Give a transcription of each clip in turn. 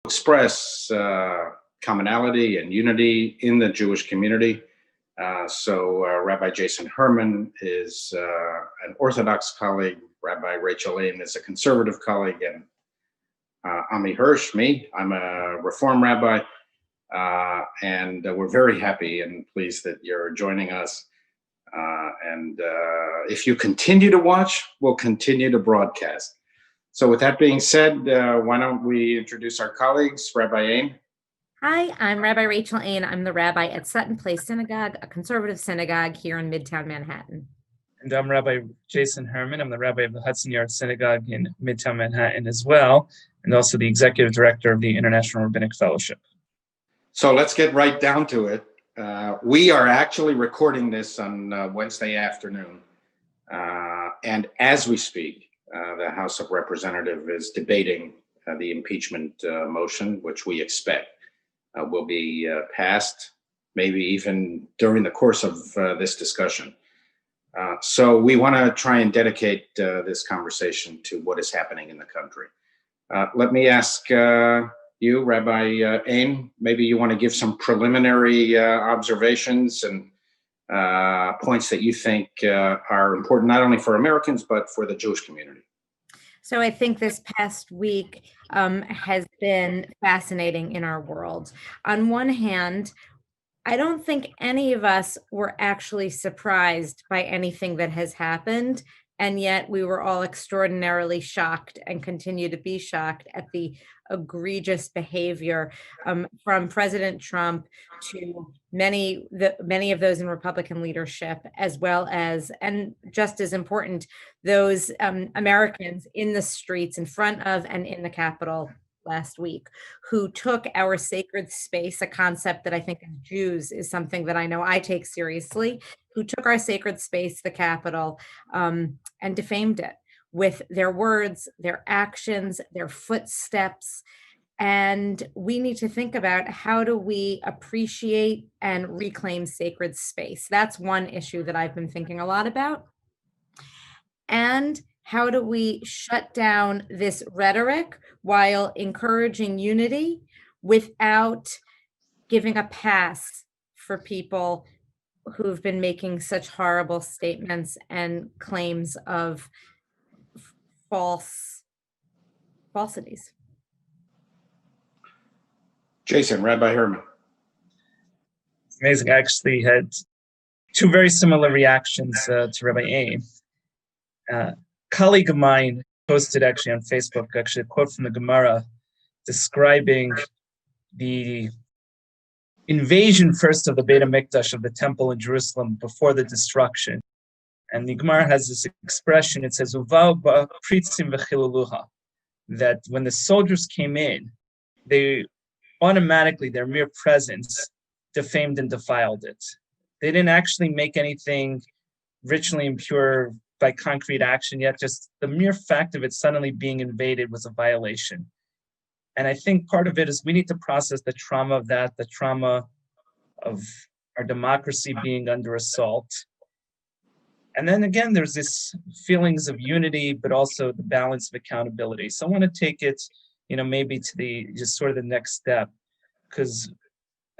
express commonality and unity in the Jewish community. So Rabbi Jason Herman is an Orthodox colleague. Rabbi Rachel Ain is a conservative colleague, and Ammiel Hirsch, me, I'm a Reform rabbi. And we're very happy and pleased that you're joining us. And if you continue to watch, we'll continue to broadcast. So with that being said, why don't we introduce our colleagues? Rabbi Ain. Hi, I'm Rabbi Rachel Ain. I'm the rabbi at Sutton Place Synagogue, a conservative synagogue here in Midtown Manhattan. And I'm Rabbi Jason Herman. I'm the rabbi of the Hudson Yards Synagogue in Midtown Manhattan as well, and also the executive director of the International Rabbinic Fellowship. So let's get right down to it. We are actually recording this on Wednesday afternoon. And as we speak, the House of Representatives is debating the impeachment motion, which we expect will be passed, maybe even during the course of this discussion. So we want to try and dedicate this conversation to what is happening in the country. Let me ask you, Rabbi Ain, maybe you want to give some preliminary observations and points that you think are important, not only for Americans, but for the Jewish community. So I think this past week has been fascinating in our world. On one hand, I don't think any of us were actually surprised by anything that has happened. And yet we were all extraordinarily shocked and continue to be shocked at the egregious behavior from President Trump to many of those in Republican leadership, as well as, and just as important, those Americans in the streets in front of and in the Capitol last week, who took our sacred space, a concept that I think as Jews is something that I know I take seriously, who took our sacred space, the Capitol, and defamed it with their words, their actions, their footsteps. And we need to think about, how do we appreciate and reclaim sacred space? That's one issue that I've been thinking a lot about. And how do we shut down this rhetoric while encouraging unity without giving a pass for people who've been making such horrible statements and claims of falsities? Jason, Rabbi Herman. It's amazing. I actually had two very similar reactions to Rabbi Ain. Colleague of mine posted actually on Facebook, a quote from the Gemara describing the invasion first of the Beit HaMikdash, of the temple in Jerusalem, before the destruction. And the Gemara has this expression, it says, "Uvav ba'pritzim v'chiluluha," that when the soldiers came in, they automatically, their mere presence, defamed and defiled it. They didn't actually make anything ritually impure by concrete action, yet just the mere fact of it suddenly being invaded was a violation. And I think part of it is we need to process the trauma of that, the trauma of our democracy being under assault. And then again, there's this feelings of unity, but also the balance of accountability. So I want to take it, maybe to the just sort of the next step, because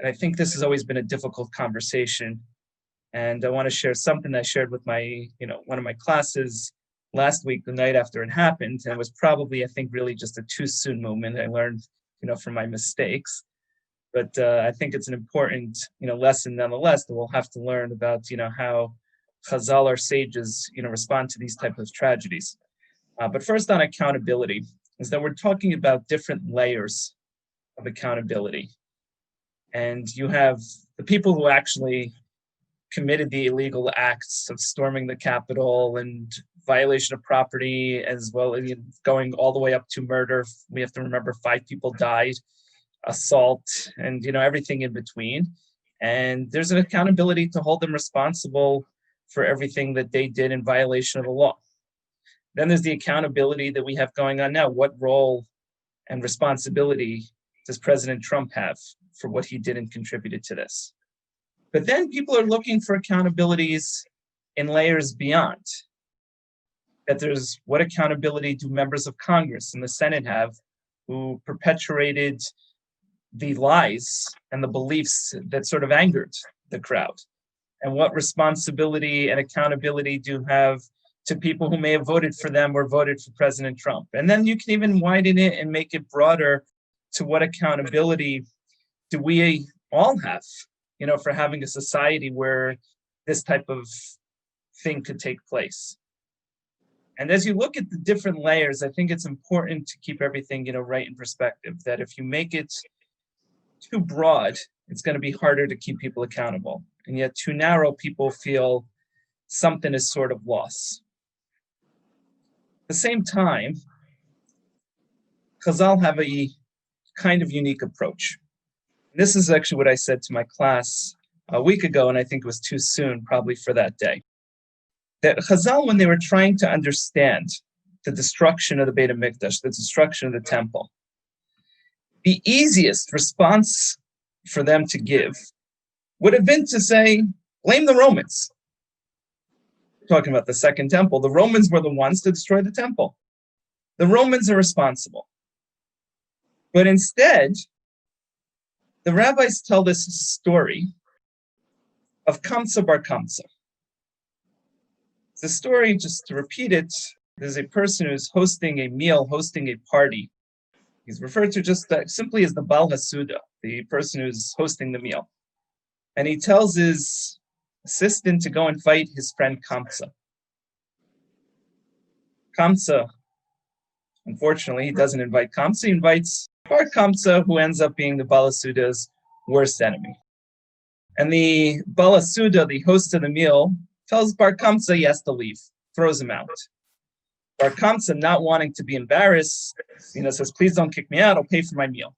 I think this has always been a difficult conversation. And I want to share something I shared with my, one of my classes last week, the night after it happened. And it was probably, I think, really just a too soon moment. I learned, from my mistakes. But I think it's an important, lesson nonetheless that we'll have to learn about, how Chazal, our sages, respond to these types of tragedies. But first on accountability, is that we're talking about different layers of accountability. And you have the people who actually committed the illegal acts of storming the Capitol and violation of property, as well as going all the way up to murder. We have to remember 5 people died, assault, and everything in between. And there's an accountability to hold them responsible for everything that they did in violation of the law. Then there's the accountability that we have going on now. What role and responsibility does President Trump have for what he did and contributed to this? But then people are looking for accountabilities in layers beyond. That there's, what accountability do members of Congress and the Senate have who perpetuated the lies and the beliefs that sort of angered the crowd? And what responsibility and accountability do you have to people who may have voted for them or voted for President Trump? And then you can even widen it and make it broader to what accountability do we all have, for having a society where this type of thing could take place. And as you look at the different layers, I think it's important to keep everything, right in perspective, that if you make it too broad, it's going to be harder to keep people accountable. And yet too narrow, people feel something is sort of lost. At the same time, Chazal have a kind of unique approach. And this is actually what I said to my class a week ago, and I think it was too soon probably for that day. That Chazal, when they were trying to understand the destruction of the Beit HaMikdash, the destruction of the temple, the easiest response for them to give would have been to say, blame the Romans. Talking about the second temple, the Romans were the ones to destroy the temple. The Romans are responsible. But instead, the rabbis tell this story of Kamsa bar Kamsa. The story, just to repeat it, there's a person who's hosting a meal, hosting a party. He's referred to just simply as the Bal Hasuda, the person who's hosting the meal. And he tells his assistant to go and fight his friend Kamsa. Kamsa, unfortunately, he doesn't invite Kamsa, he invites Bar Kamsa, who ends up being the Bal Hasuda's worst enemy. And the Bal Hasuda, the host of the meal, tells Bar Kamsa he has to leave, throws him out. Bar Kamsa, not wanting to be embarrassed, says, please don't kick me out, I'll pay for my meal.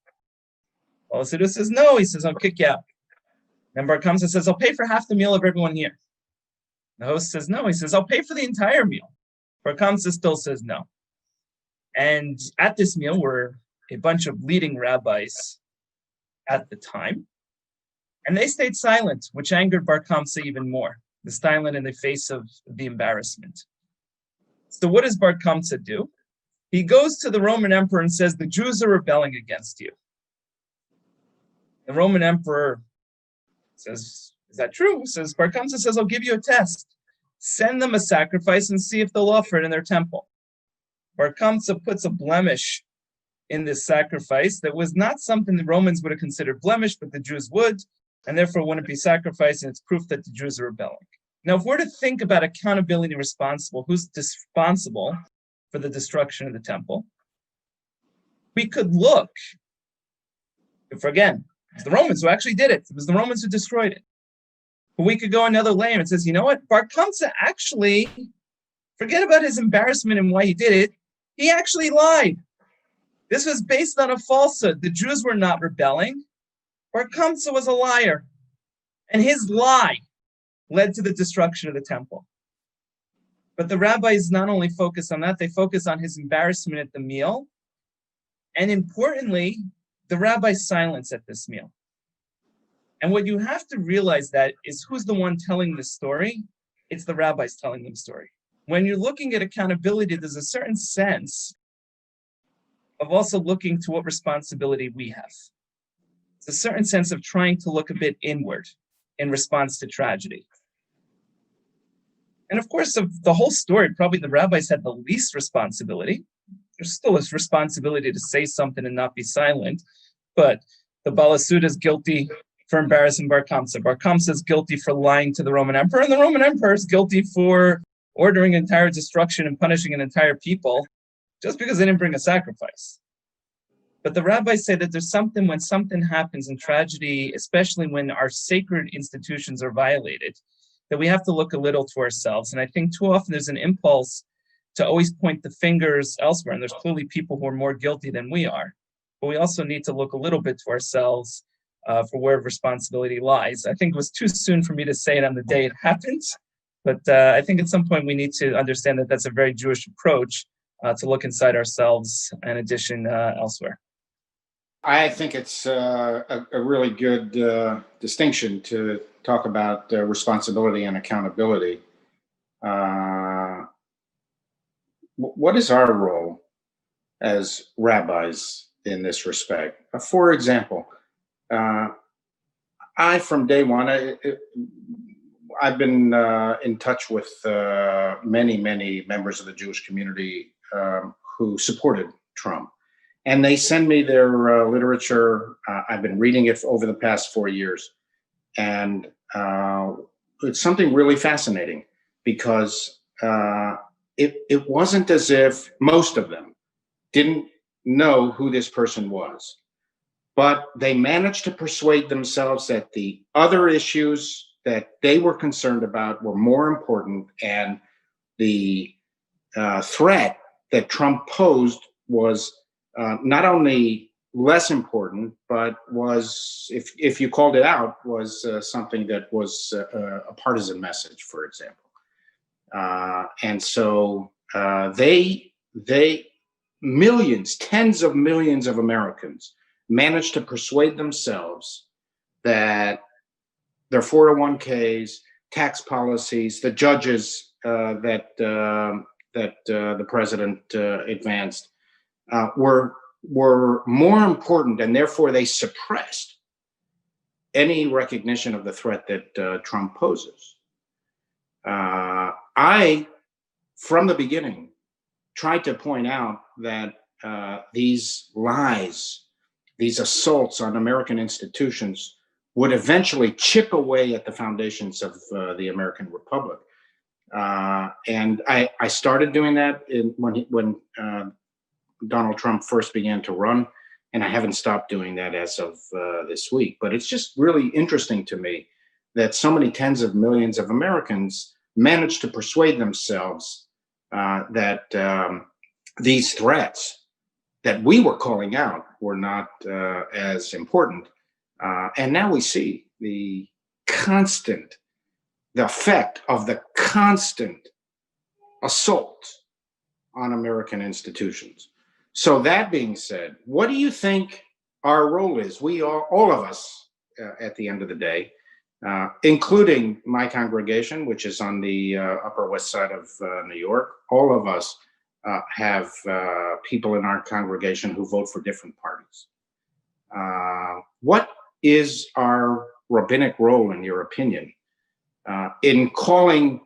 Bal Hasuda says, no, he says, I'll kick you out. And Bar Kamsa says, I'll pay for half the meal of everyone here. The host says, no, he says, I'll pay for the entire meal. Bar Kamsa still says no. And at this meal were a bunch of leading rabbis at the time, and they stayed silent, which angered Bar Kamsa even more, the silent in the face of the embarrassment. So what does Bar Kamsa do? He goes to the Roman emperor and says, the Jews are rebelling against you. The Roman emperor says, is that true? Says, Bar Kamsa says, I'll give you a test. Send them a sacrifice and see if they'll offer it in their temple. Bar Kamsa puts a blemish in this sacrifice that was not something the Romans would have considered blemish, but the Jews would, and therefore wouldn't be sacrificed, and it's proof that the Jews are rebelling. Now, if we're to think about accountability responsible, who's responsible for the destruction of the temple, we could look, if again, it's the Romans who actually did it. It was the Romans who destroyed it. But we could go another layer and says, you know what? Bar Kamsa actually, forget about his embarrassment and why he did it. He actually lied. This was based on a falsehood. The Jews were not rebelling. Bar Kamsa was a liar. And his lie led to the destruction of the temple. But the rabbis not only focus on that, they focus on his embarrassment at the meal. And importantly, the rabbis' silence at this meal. And what you have to realize that is who's the one telling the story? It's the rabbis telling the story. When you're looking at accountability, there's a certain sense of also looking to what responsibility we have. It's a certain sense of trying to look a bit inward in response to tragedy. And of course, of the whole story, probably the rabbis had the least responsibility. There's still a responsibility to say something and not be silent, but the Bal Hasuda is guilty for embarrassing Bar Kamsa. Bar Kamsa is guilty for lying to the Roman emperor, and the Roman emperor is guilty for ordering entire destruction and punishing an entire people just because they didn't bring a sacrifice. But the rabbis say that there's something when something happens in tragedy, especially when our sacred institutions are violated, that we have to look a little to ourselves. And I think too often there's an impulse to always point the fingers elsewhere. And there's clearly people who are more guilty than we are. But we also need to look a little bit to ourselves for where responsibility lies. I think it was too soon for me to say it on the day it happened. But I think at some point we need to understand that that's a very Jewish approach to look inside ourselves in addition elsewhere. I think it's a really good distinction to talk about responsibility and accountability. What is our role as rabbis in this respect. For example, from day one, I've been in touch with many members of the Jewish community who supported Trump. And they send me their literature. I've been reading it over the past 4 years. And it's something really fascinating because it wasn't as if most of them didn't know who this person was, but they managed to persuade themselves that the other issues that they were concerned about were more important, and the threat that Trump posed was not only less important, but was, if you called it out, was something that was a partisan message, for example. And so they millions, tens of millions of Americans managed to persuade themselves that their 401ks, tax policies, the judges that the president advanced were more important, and therefore they suppressed any recognition of the threat that Trump poses. I, from the beginning, tried to point out that these lies, these assaults on American institutions would eventually chip away at the foundations of the American Republic. And I started doing that when Donald Trump first began to run, and I haven't stopped doing that as of this week. But it's just really interesting to me that so many tens of millions of Americans managed to persuade themselves that these threats that we were calling out were not as important. And now we see the effect of the constant assault on American institutions. So that being said, what do you think our role is? We are, all of us, at the end of the day, including my congregation, which is on the Upper West Side of New York. All of us have people in our congregation who vote for different parties. What is our rabbinic role, in your opinion, in calling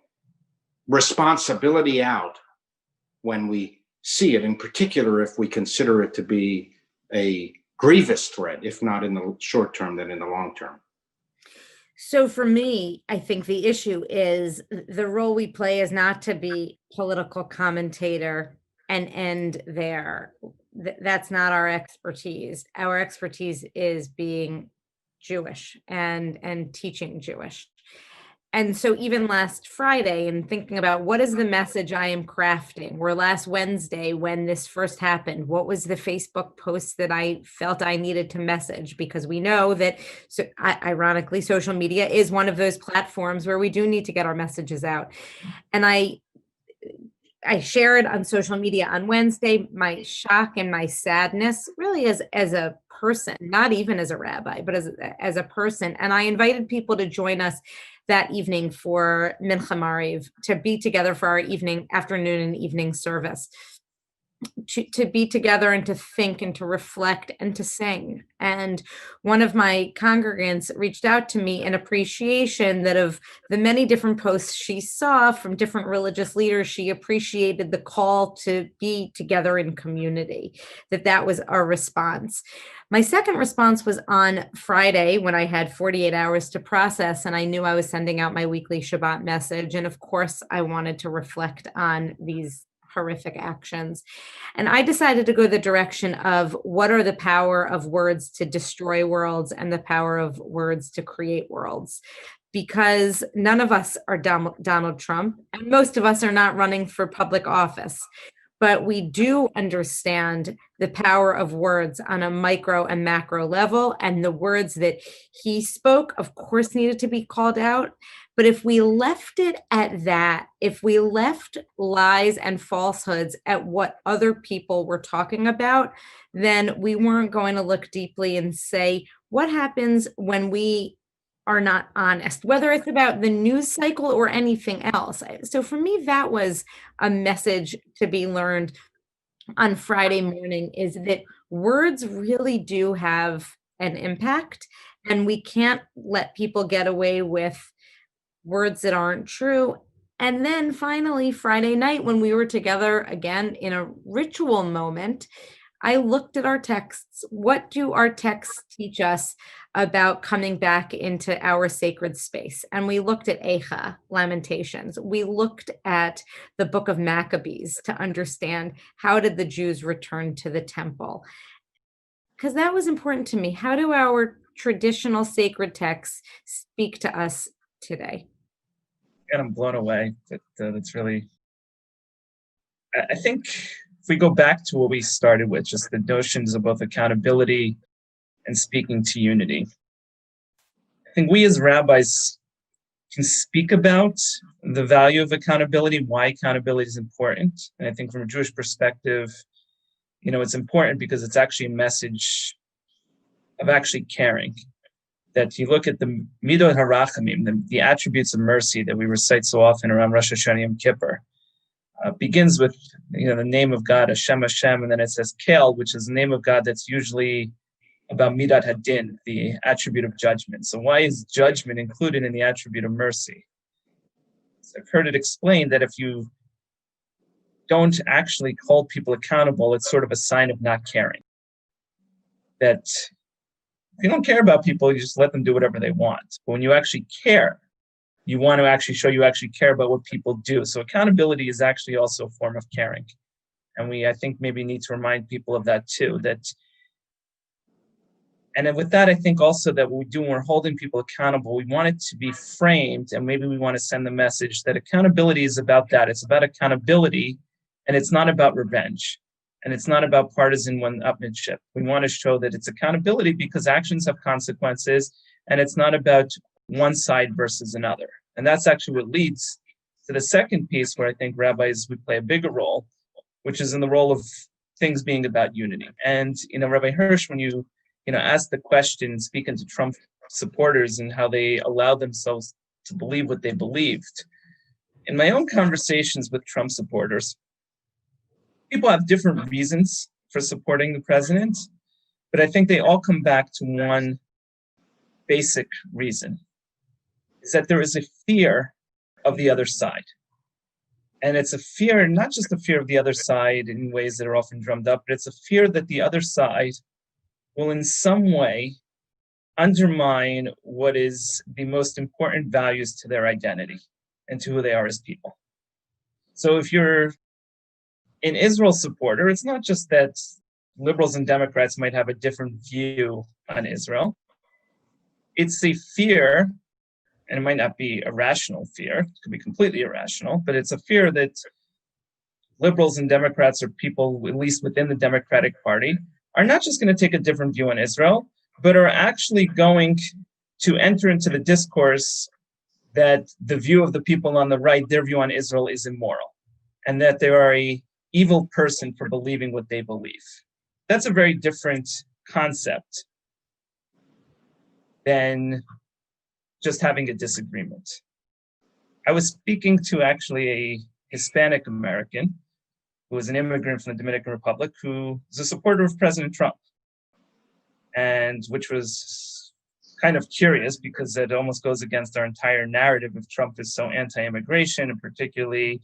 responsibility out when we see it, in particular if we consider it to be a grievous threat, if not in the short term, then in the long term? So for me, I think the issue is the role we play is not to be political commentator and end there. That's not our expertise. Our expertise is being Jewish and teaching Jewish. And so even last Friday, and thinking about what is the message I am crafting, or last Wednesday when this first happened, what was the Facebook post that I felt I needed to message? Because we know that, so ironically, social media is one of those platforms where we do need to get our messages out. And I shared on social media on Wednesday my shock and my sadness, really as a person, not even as a rabbi, but as a person. And I invited people to join us that evening for Mincha Mariv, to be together for our afternoon and evening service, to be together and to think and to reflect and to sing. And one of my congregants reached out to me in appreciation that of the many different posts she saw from different religious leaders, she appreciated the call to be together in community, that was our response. My second response was on Friday when I had 48 hours to process, and I knew I was sending out my weekly Shabbat message. And of course, I wanted to reflect on these horrific actions. And I decided to go the direction of what are the power of words to destroy worlds and the power of words to create worlds. Because none of us are Donald Trump, and most of us are not running for public office. But we do understand the power of words on a micro and macro level. And the words that he spoke, of course, needed to be called out. But if we left it at that, if we left lies and falsehoods at what other people were talking about, then we weren't going to look deeply and say, what happens when we are not honest, whether it's about the news cycle or anything else. So for me, that was a message to be learned on Friday morning, is that words really do have an impact, and we can't let people get away with words that aren't true. And then finally, Friday night, when we were together again in a ritual moment, I looked at our texts. What do our texts teach us about coming back into our sacred space? And we looked at Eicha, Lamentations. We looked at the book of Maccabees to understand how did the Jews return to the temple? Because that was important to me. How do our traditional sacred texts speak to us today? And I'm blown away. That's really, I think if we go back to what we started with, just the notions of both accountability and speaking to unity, I think we as rabbis can speak about the value of accountability, why accountability is important. And I think from a Jewish perspective, it's important because it's actually a message of actually caring. That you look at the Midot HaRachamim, the attributes of mercy that we recite so often around Rosh Hashanah Yom Kippur, begins with the name of God, Hashem Hashem, and then it says Kel, which is the name of God that's usually about Midat Hadin, the attribute of judgment. So why is judgment included in the attribute of mercy? So I've heard it explained that if you don't actually hold people accountable, it's sort of a sign of not caring. That if you don't care about people, you just let them do whatever they want. But when you actually care, you want to actually show you actually care about what people do. So accountability is actually also a form of caring. And I think, maybe need to remind people of that too. And then with that, I think also that what we do when we're holding people accountable, we want it to be framed, and maybe we want to send the message that accountability is about that. It's about accountability, and it's not about revenge. And it's not about partisan one-upmanship. We want to show that it's accountability because actions have consequences, and it's not about one side versus another. And that's actually what leads to the second piece where I think rabbis would play a bigger role, which is in the role of things being about unity. And, Rabbi Hirsch, when you asked the question, speaking to Trump supporters and how they allowed themselves to believe what they believed, in my own conversations with Trump supporters, people have different reasons for supporting the president, but I think they all come back to one basic reason, is that there is a fear of the other side. And it's a fear, not just a fear of the other side in ways that are often drummed up, but it's a fear that the other side will in some way undermine what is the most important values to their identity and to who they are as people. So if you're an Israel supporter, it's not just that liberals and Democrats might have a different view on Israel. It's a fear, and it might not be a rational fear, it could be completely irrational, but it's a fear that liberals and Democrats, or people at least within the Democratic Party, are not just going to take a different view on Israel, but are actually going to enter into the discourse that the view of the people on the right, their view on Israel is immoral, and that they are a evil person for believing what they believe. That's a very different concept than just having a disagreement. I was speaking to actually a Hispanic American who was an immigrant from the Dominican Republic who is a supporter of President Trump, and which was kind of curious because it almost goes against our entire narrative if Trump is so anti-immigration and particularly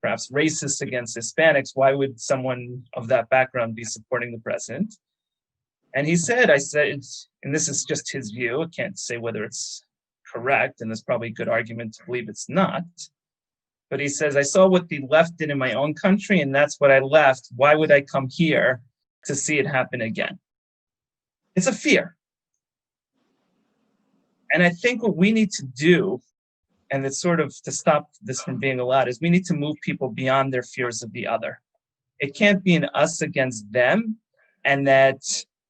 perhaps racist against Hispanics. Why would someone of that background be supporting the president? And I said, and this is just his view, I can't say whether it's correct, and there's probably a good argument to believe it's not. But he says, I saw what the left did in my own country, and that's what I left. Why would I come here to see it happen again? It's a fear. And I think what we need to do, and it's sort of to stop this from being allowed, is we need to move people beyond their fears of the other. It can't be an us against them, and that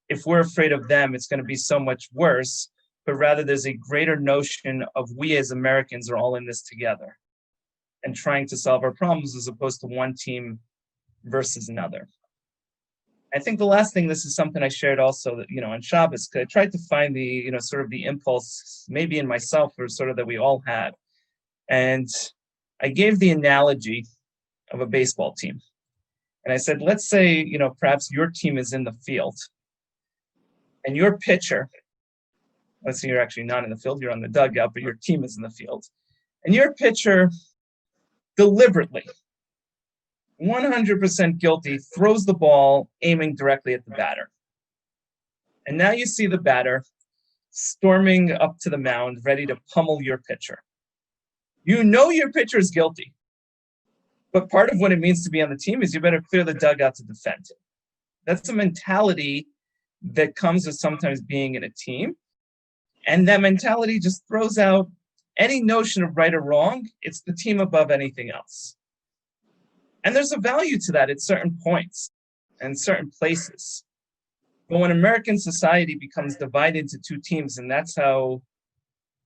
if we're afraid of them, it's going to be so much worse, but rather there's a greater notion of we as Americans are all in this together and trying to solve our problems as opposed to one team versus another. I think the last thing, this is something I shared also that, on Shabbos, because I tried to find the, sort of the impulse maybe in myself or sort of that we all had. And I gave the analogy of a baseball team. And I said, let's say, perhaps your team is in the field and your pitcher, let's say you're actually not in the field, you're on the dugout, but your team is in the field. And your pitcher deliberately, 100% guilty, throws the ball aiming directly at the batter. And now you see the batter storming up to the mound, ready to pummel your pitcher. You know your pitcher is guilty. But part of what it means to be on the team is you better clear the dugout to defend it. That's a mentality that comes with sometimes being in a team. And that mentality just throws out any notion of right or wrong. It's the team above anything else. And there's a value to that at certain points and certain places. But when American society becomes divided into two teams, and that's how,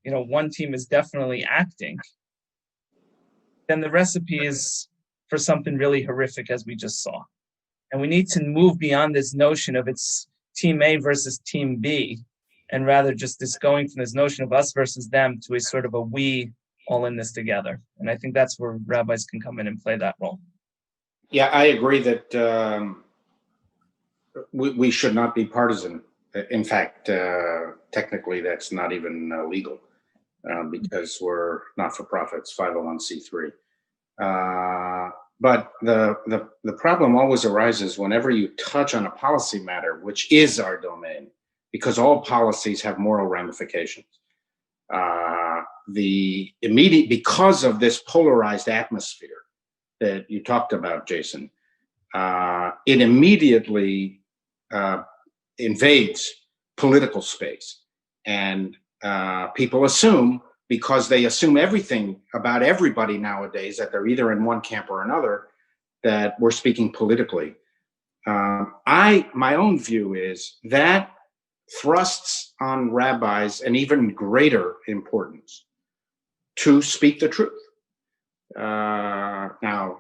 one team is definitely acting, then the recipe is for something really horrific, as we just saw. And we need to move beyond this notion of it's team A versus team B, and rather just this going from this notion of us versus them to a sort of a we all in this together. And I think that's where rabbis can come in and play that role. Yeah, I agree that we should not be partisan. In fact, technically, that's not even legal because we're not-for-profits, 501c3. But the problem always arises whenever you touch on a policy matter, which is our domain, because all policies have moral ramifications. Because of this polarized atmosphere that you talked about, Jason, it immediately invades political space. And people assume, because they assume everything about everybody nowadays, that they're either in one camp or another, that we're speaking politically. My own view is that thrusts on rabbis an even greater importance to speak the truth. Now,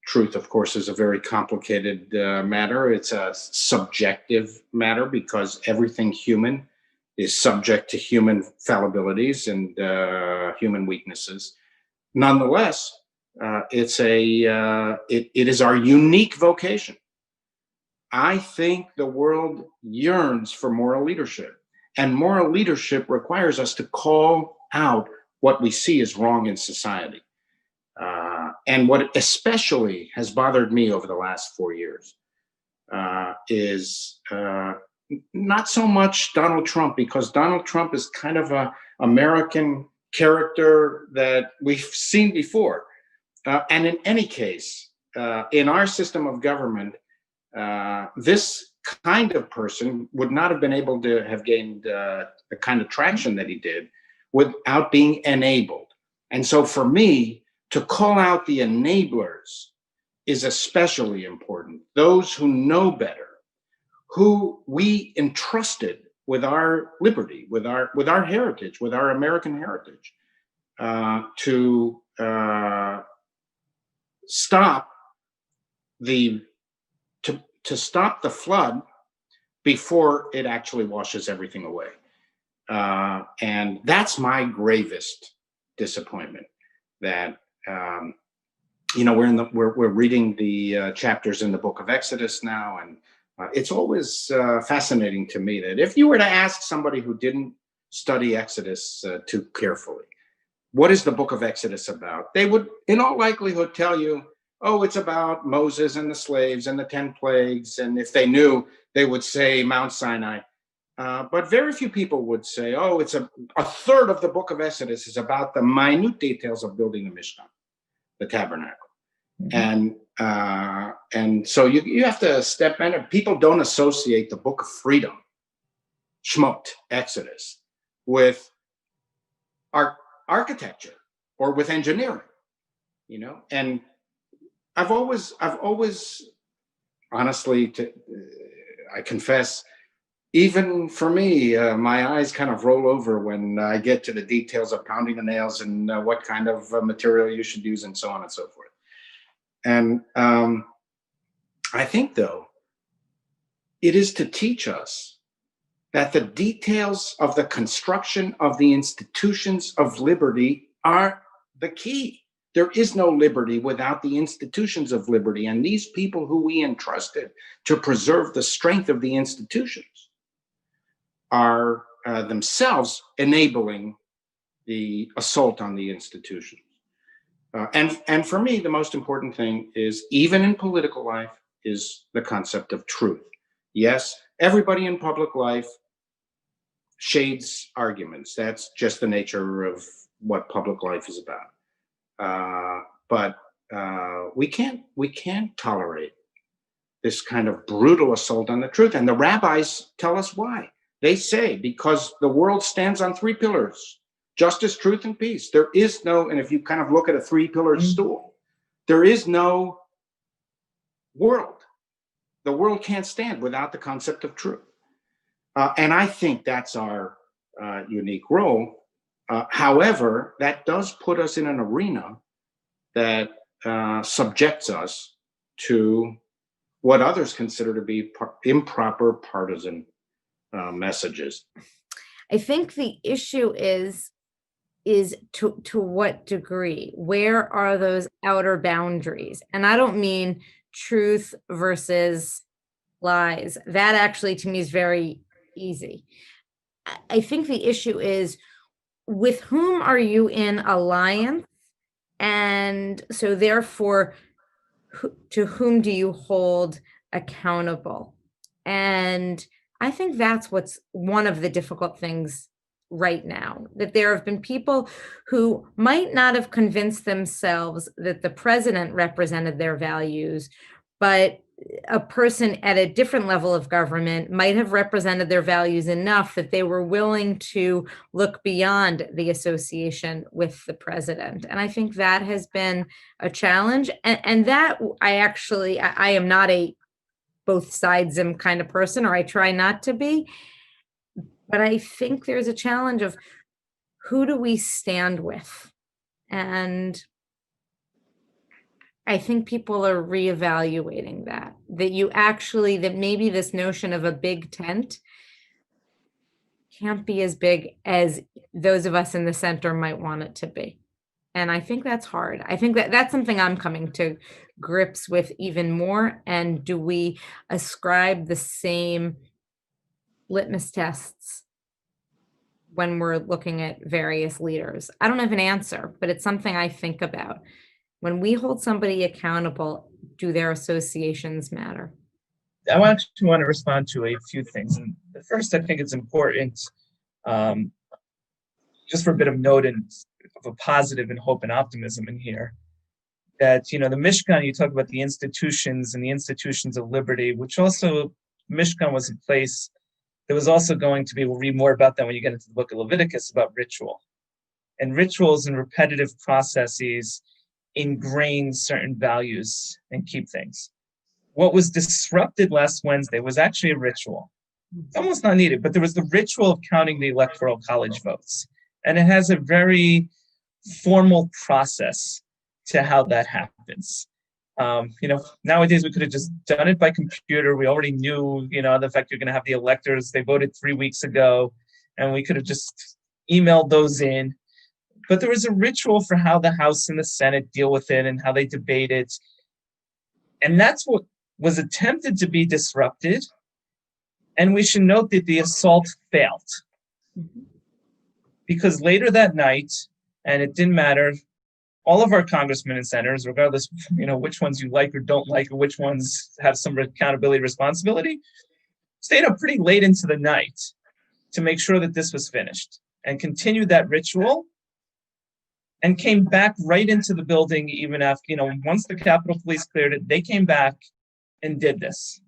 truth, of course, is a very complicated matter. It's a subjective matter because everything human is subject to human fallibilities and human weaknesses. Nonetheless, it is our unique vocation. I think the world yearns for moral leadership, and moral leadership requires us to call out what we see as wrong in society. And what especially has bothered me over the last 4 years is not so much Donald Trump, because Donald Trump is kind of an American character that we've seen before. And in any case, in our system of government, this kind of person would not have been able to have gained the kind of traction that he did without being enabled. And so for me, to call out the enablers is especially important. Those who know better, who we entrusted with our liberty, with our heritage, with our American heritage, to stop the flood before it actually washes everything away. And that's my gravest disappointment. That we're reading the chapters in the book of Exodus now, and it's always fascinating to me that if you were to ask somebody who didn't study Exodus too carefully, what is the book of Exodus about? They would, in all likelihood, tell you, oh, it's about Moses and the slaves and the 10 plagues. And if they knew, they would say Mount Sinai. But very few people would say, oh, it's a third of the book of Exodus is about the minute details of building the Mishkan, the tabernacle. Mm-hmm. And so you have to step in. People don't associate the book of freedom, Shmot, Exodus, with architecture or with engineering, and I've always honestly, I confess, even for me, my eyes kind of roll over when I get to the details of pounding the nails and what kind of material you should use and so on and so forth. And I think, though, it is to teach us that the details of the construction of the institutions of liberty are the key. There is no liberty without the institutions of liberty. And these people who we entrusted to preserve the strength of the institutions are themselves enabling the assault on the institutions. And for me, the most important thing is, even in political life, is the concept of truth. Yes, everybody in public life shades arguments. That's just the nature of what public life is about. But we can't tolerate this kind of brutal assault on the truth. And the rabbis tell us why. They say, because the world stands on three pillars: justice, truth, and peace. There is no, and if you kind of look at a three-pillared stool, there is no world. The world can't stand without the concept of truth. And I think that's our unique role. However, that does put us in an arena that subjects us to what others consider to be improper partisan messages. I think the issue is to what degree? Where are those outer boundaries? And I don't mean truth versus lies. That actually, to me, is very easy. I think the issue is, with whom are you in alliance? And so therefore, to whom do you hold accountable? And I think that's what's one of the difficult things right now, that there have been people who might not have convinced themselves that the president represented their values, but a person at a different level of government might have represented their values enough that they were willing to look beyond the association with the president. And I think that has been a challenge. And that I am not a both sides kind of person, or I try not to be. But I think there's a challenge of, who do we stand with? And I think people are reevaluating that maybe this notion of a big tent can't be as big as those of us in the center might want it to be. And I think that's hard. I think that's something I'm coming to grips with even more. And do we ascribe the same litmus tests when we're looking at various leaders? I don't have an answer, but it's something I think about. When we hold somebody accountable, do their associations matter? I actually want to respond to a few things. And the first, I think it's important, just for a bit of note and of a positive and hope and optimism in here, that, the Mishkan, you talk about the institutions and the institutions of liberty, which also, Mishkan was a place that was also going to be, we'll read more about that when you get into the book of Leviticus, about ritual. And rituals and repetitive processes ingrain certain values and keep things. What was disrupted last Wednesday was actually a ritual. It's almost not needed, but there was the ritual of counting the electoral college votes. And it has a very formal process to how that happens. Nowadays we could have just done it by computer. We already knew, the fact you're going to have the electors. They voted 3 weeks ago, and we could have just emailed those in. But there was a ritual for how the House and the Senate deal with it and how they debate it. And that's what was attempted to be disrupted. And we should note that the assault failed. Because later that night, and it didn't matter, all of our congressmen and senators, regardless, which ones you like or don't like, or which ones have some accountability, responsibility, stayed up pretty late into the night to make sure that this was finished and continued that ritual. And came back right into the building even after, once the Capitol Police cleared it, they came back and did this.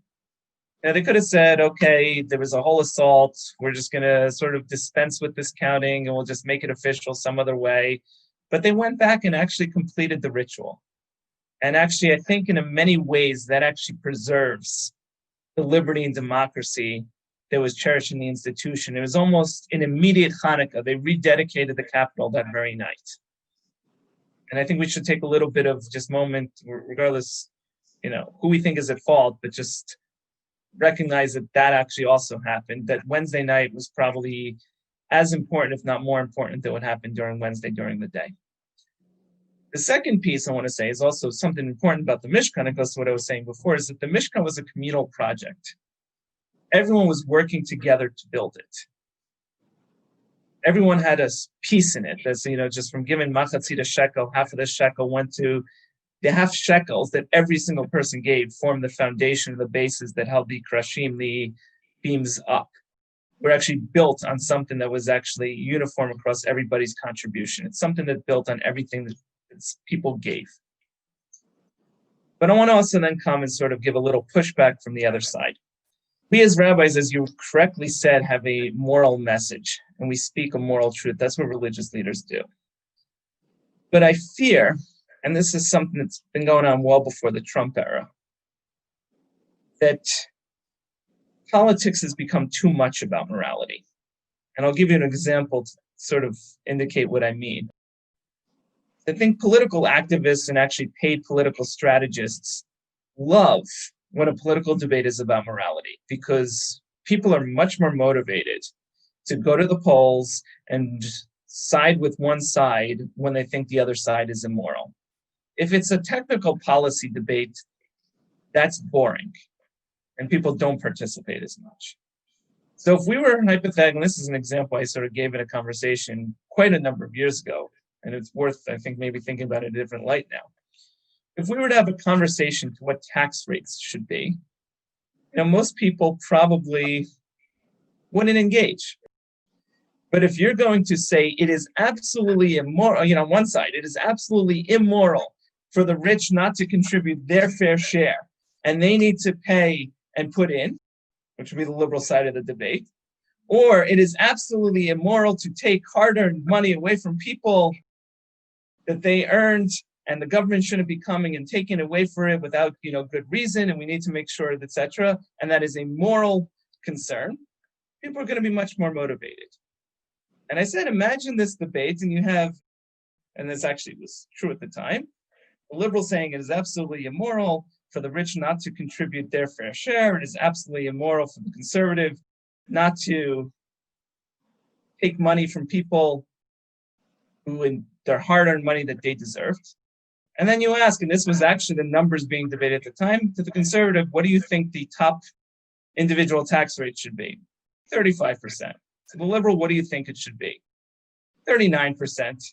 Now, they could have said, okay, there was a whole assault. We're just going to sort of dispense with this counting and we'll just make it official some other way. But they went back and actually completed the ritual. And actually, I think in many ways that actually preserves the liberty and democracy that was cherished in the institution. It was almost an immediate Hanukkah. They rededicated the Capitol that very night. And I think we should take a little bit of just moment, regardless, who we think is at fault, but just recognize that actually also happened, that Wednesday night was probably as important, if not more important, than what happened during Wednesday during the day. The second piece I want to say is also something important about the Mishkan. It goes to what I was saying before, is that the Mishkan was a communal project. Everyone was working together to build it. Everyone had a piece in it. That's, just from giving machatzit shekel, half of the shekel went to the half shekels that every single person gave formed the foundation of the bases that held the krashim, the beams up. Were actually built on something that was actually uniform across everybody's contribution. It's something that built on everything that people gave. But I want to also then come and sort of give a little pushback from the other side. We as rabbis, as you correctly said, have a moral message, and we speak a moral truth. That's what religious leaders do. But I fear, and this is something that's been going on well before the Trump era, that politics has become too much about morality. And I'll give you an example to sort of indicate what I mean. I think political activists and actually paid political strategists love when a political debate is about morality, because people are much more motivated to go to the polls and side with one side when they think the other side is immoral. If it's a technical policy debate, that's boring, and people don't participate as much. So if we were hypothetical, and this is an example I sort of gave in a conversation quite a number of years ago, and it's worth, I think, maybe thinking about it in a different light now. If we were to have a conversation to what tax rates should be, most people probably wouldn't engage. But if you're going to say it is absolutely immoral, on one side, it is absolutely immoral for the rich not to contribute their fair share, and they need to pay and put in, which would be the liberal side of the debate, or it is absolutely immoral to take hard-earned money away from people that they earned, and the government shouldn't be coming and taking away for it without, good reason, and we need to make sure, etc. And that is a moral concern. People are going to be much more motivated. And I said, imagine this debate, and you have, and this actually was true at the time, the liberal saying it is absolutely immoral for the rich not to contribute their fair share. It is absolutely immoral for the conservative not to take money from people who in their hard-earned money that they deserved. And then you ask, and this was actually the numbers being debated at the time, to the conservative, what do you think the top individual tax rate should be? 35%. To the liberal, what do you think it should be? 39%.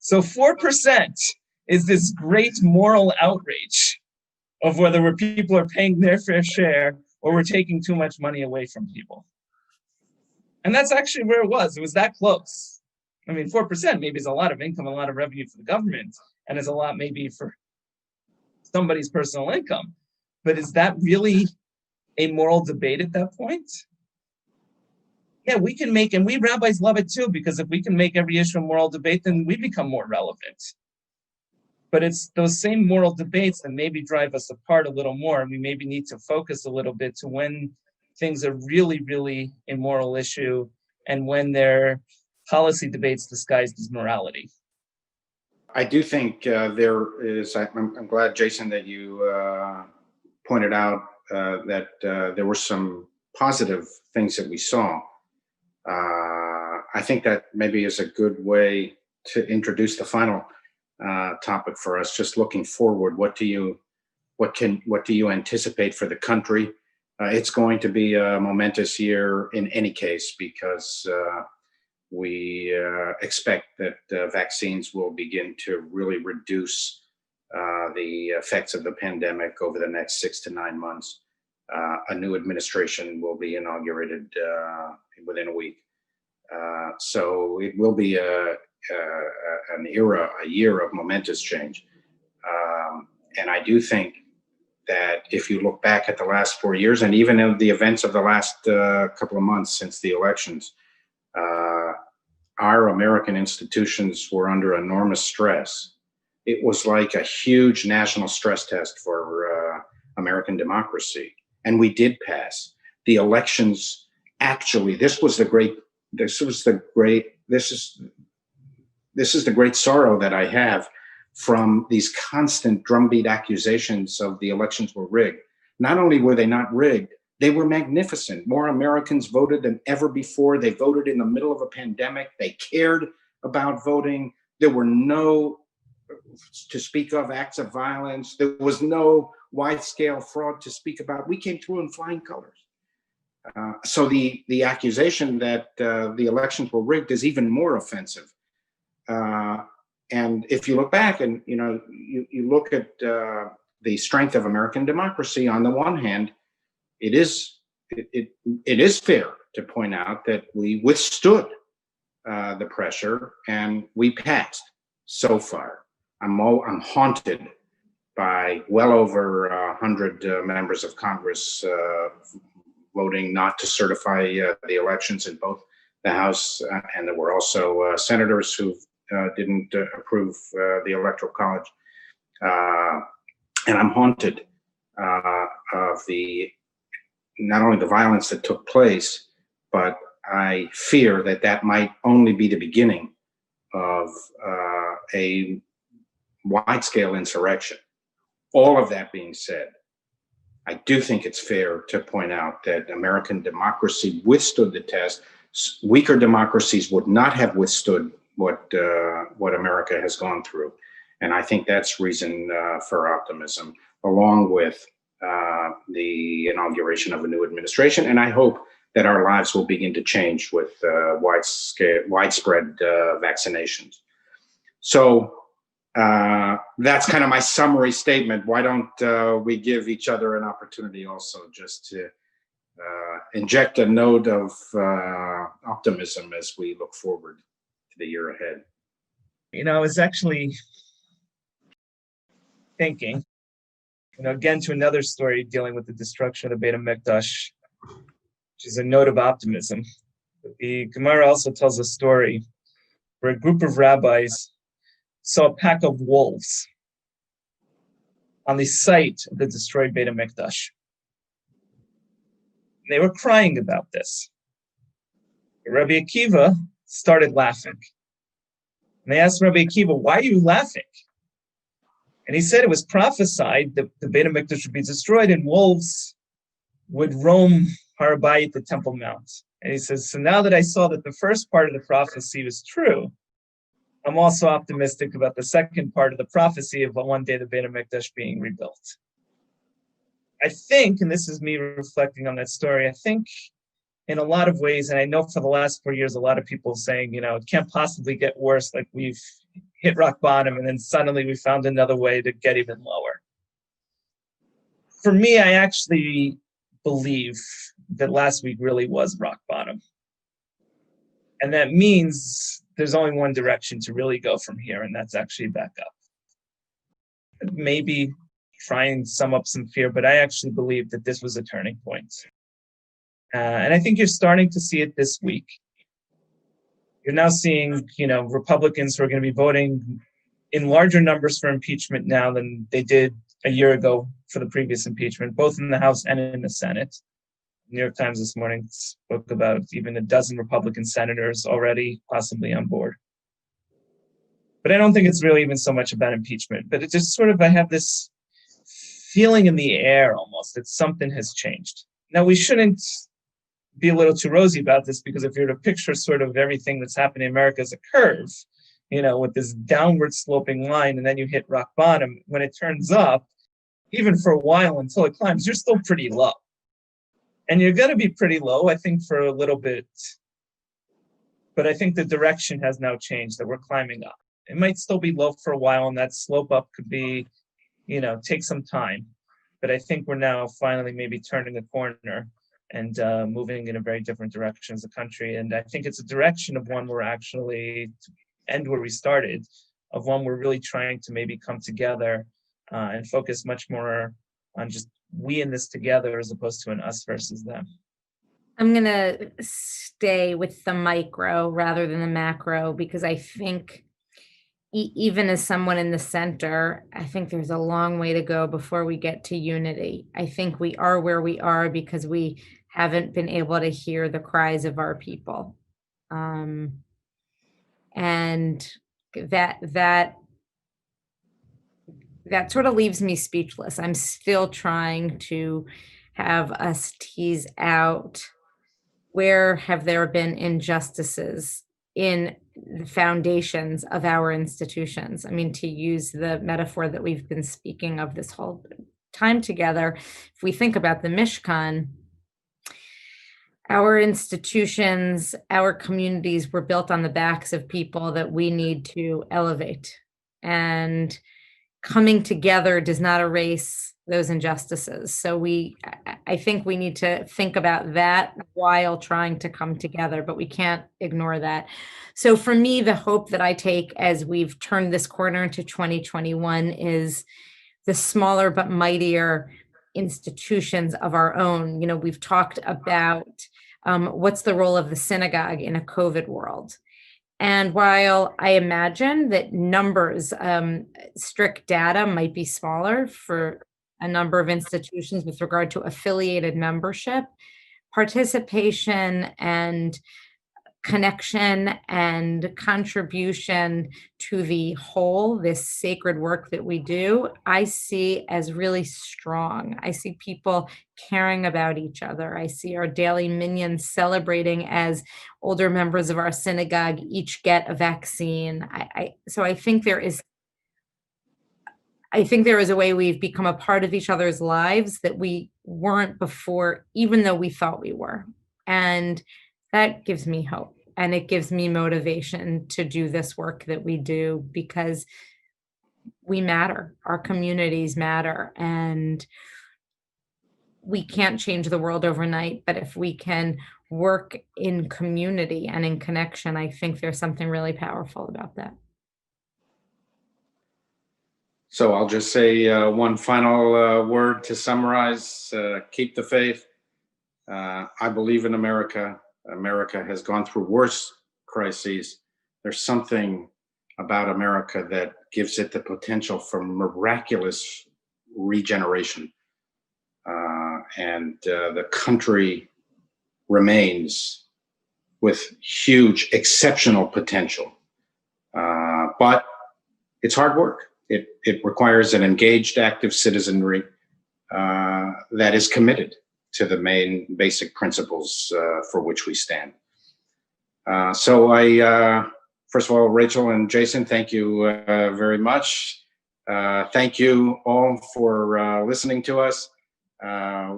So 4% is this great moral outrage of whether people are paying their fair share or we're taking too much money away from people. And that's actually where it was. It was that close. 4% maybe is a lot of income, a lot of revenue for the government, and is a lot maybe for somebody's personal income. But is that really a moral debate at that point? Yeah, we can make, and we rabbis love it too, because if we can make every issue a moral debate, then we become more relevant. But it's those same moral debates that maybe drive us apart a little more, and we maybe need to focus a little bit to when things are really, really a moral issue, and when they're policy debates disguised as morality. I do think there is, I'm glad, Jason, that you pointed out that there were some positive things that we saw. I think that maybe is a good way to introduce the final topic for us. Just looking forward, what do you anticipate for the country? It's going to be a momentous year in any case, because we expect that vaccines will begin to really reduce the effects of the pandemic over the next 6 to 9 months. A new administration will be inaugurated within a week. So it will be a year of momentous change. And I do think that if you look back at the last 4 years, and even in the events of the last couple of months since the elections, our American institutions were under enormous stress. It was like a huge national stress test for American democracy. And we did pass. The elections, actually, this is the great sorrow that I have from these constant drumbeat accusations of the elections were rigged. Not only were they not rigged, they were magnificent. More Americans voted than ever before. They voted in the middle of a pandemic. They cared about voting. There were no to speak of acts of violence. There was no wide-scale fraud to speak about. We came through in flying colors. So the accusation that the elections were rigged is even more offensive. And if you look back and you look at the strength of American democracy, on the one hand, it is fair to point out that we withstood the pressure and we passed so far. I'm haunted by well over 100 members of Congress voting not to certify the elections in both the House, and there were also senators who didn't approve the Electoral College. And I'm haunted of not only the violence that took place, but I fear that might only be the beginning of a wide-scale insurrection. All of that being said, I do think it's fair to point out that American democracy withstood the test. Weaker democracies would not have withstood what America has gone through. And I think that's reason for optimism, along with the inauguration of a new administration. And I hope that our lives will begin to change with widespread vaccinations. So that's kind of my summary statement. Why don't we give each other an opportunity also just to inject a note of optimism as we look forward to the year ahead? I was actually thinking, again, to another story dealing with the destruction of the Beit HaMikdash, which is a note of optimism. The Gemara also tells a story where a group of rabbis saw a pack of wolves on the site of the destroyed Beit HaMikdash. They were crying about this. Rabbi Akiva started laughing. And they asked Rabbi Akiva, "Why are you laughing?" And he said it was prophesied that the Beit HaMikdash would be destroyed and wolves would roam Har Habayit, the Temple Mount. And he says, so now that I saw that the first part of the prophecy was true, I'm also optimistic about the second part of the prophecy of one day the Beit HaMikdash being rebuilt. I think, and this is me reflecting on that story, I think in a lot of ways, and I know for the last 4 years, a lot of people saying, it can't possibly get worse, like we've hit rock bottom, and then suddenly we found another way to get even lower. For me, I actually believe that last week really was rock bottom. And that means there's only one direction to really go from here, and that's actually back up. Maybe try and sum up some fear, but I actually believe that this was a turning point. And I think you're starting to see it this week. You're now seeing, Republicans who are going to be voting in larger numbers for impeachment now than they did a year ago for the previous impeachment, both in the House and in the Senate. New York Times this morning spoke about even a dozen Republican senators already possibly on board. But I don't think it's really even so much about impeachment, but it just I have this feeling in the air almost that something has changed. Now, we shouldn't be a little too rosy about this, because if you're to picture everything that's happening in America as a curve, with this downward sloping line, and then you hit rock bottom, when it turns up, even for a while until it climbs, you're still pretty low. And you're going to be pretty low, I think, for a little bit. But I think the direction has now changed, that we're climbing up. It might still be low for a while, and that slope up could be, take some time. But I think we're now finally maybe turning the corner and moving in a very different direction as a country. And I think it's a direction of one we're actually, to end where we started, of one we're really trying to maybe come together and focus much more on just we in this together as opposed to an us versus them. I'm going to stay with the micro rather than the macro, because I think even as someone in the center, I think there's a long way to go before we get to unity. I think we are where we are because we haven't been able to hear the cries of our people. And that sort of leaves me speechless. I'm still trying to have us tease out, where have there been injustices in the foundations of our institutions. I mean, to use the metaphor that we've been speaking of this whole time together, if we think about the Mishkan, our institutions, our communities were built on the backs of people that we need to elevate. And coming together does not erase those injustices. So I think we need to think about that while trying to come together, but we can't ignore that. So for me, the hope that I take as we've turned this corner into 2021 is the smaller but mightier institutions of our own. You know, we've talked about what's the role of the synagogue in a COVID world. And while I imagine that numbers, strict data might be smaller for a number of institutions with regard to affiliated membership, participation and connection and contribution to the whole, this sacred work that we do, I see as really strong. I see people caring about each other. I see our daily minions celebrating as older members of our synagogue each get a vaccine. So I think there is a way we've become a part of each other's lives that we weren't before, even though we thought we were. And that gives me hope, and it gives me motivation to do this work that we do, because we matter, our communities matter, and we can't change the world overnight, but if we can work in community and in connection, I think there's something really powerful about that. So I'll just say one final word to summarize: keep the faith. I believe in America. America has gone through worse crises. There's something about America that gives it the potential for miraculous regeneration. And the country remains with huge, exceptional potential. But it's hard work. It requires an engaged, active citizenry that is committed to the main basic principles for which we stand. So first of all, Rachel and Jason, thank you very much. Thank you all for listening to us.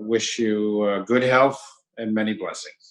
Wish you good health and many blessings.